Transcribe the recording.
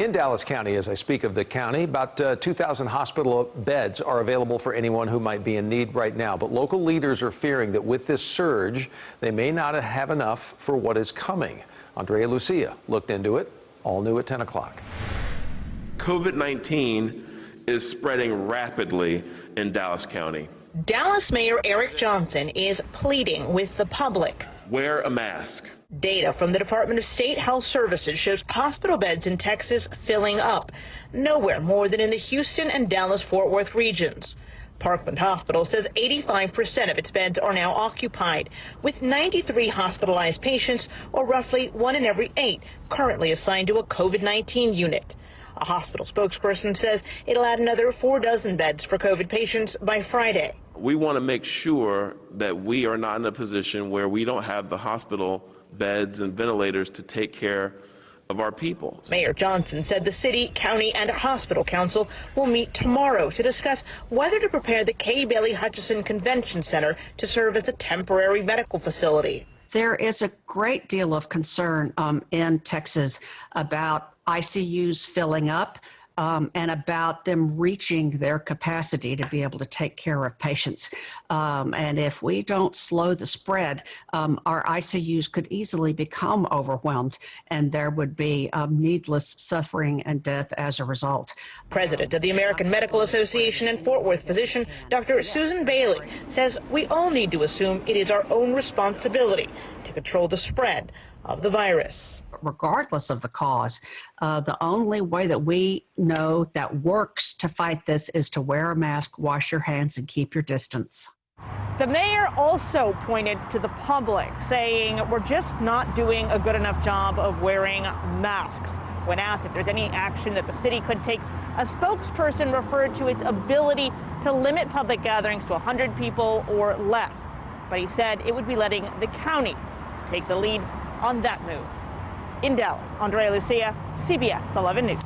In Dallas County, as I speak of the county, about 2,000 hospital beds are available for anyone who might be in need right now. But local leaders are fearing that with this surge, they may not have enough for what is coming. Andrea Lucia looked into it, all new at 10 o'clock. COVID-19 is spreading rapidly in Dallas County. Dallas Mayor Eric Johnson is pleading with the public. Wear a mask. Data from the Department of State Health Services shows hospital beds in Texas filling up, nowhere more than in the Houston and Dallas-Fort Worth regions. Parkland Hospital says 85% of its beds are now occupied, with 93 hospitalized patients, or roughly 1 in every 8, currently assigned to a COVID-19 unit. A hospital spokesperson says it'll add another 4 dozen beds for COVID patients by Friday. We want to make sure that we are not in a position where we don't have the hospital beds and ventilators to take care of our people. Mayor Johnson said the city, county, and hospital council will meet tomorrow to discuss whether to prepare the K. Bailey Hutchison Convention Center to serve as a temporary medical facility. There is a great deal of concern in Texas about ICUs filling up and about them reaching their capacity to be able to take care of patients. And if we don't slow the spread, our ICUs could easily become overwhelmed, and there would be needless suffering and death as a result. President of the American Medical Association and Fort Worth physician, Dr. Susan Bailey, says we all need to assume it is our own responsibility to control the spread of the virus. Regardless of the cause, the only way that we know that works to fight this is to wear a mask, wash your hands, and keep your distance. The mayor also pointed to the public, saying we're just not doing a good enough job of wearing masks. When asked if there's any action that the city could take, a spokesperson referred to its ability to limit public gatherings to 100 people or less. But he said it would be letting the county take the lead on that move. In Dallas, Andrea Lucia, CBS 11 News.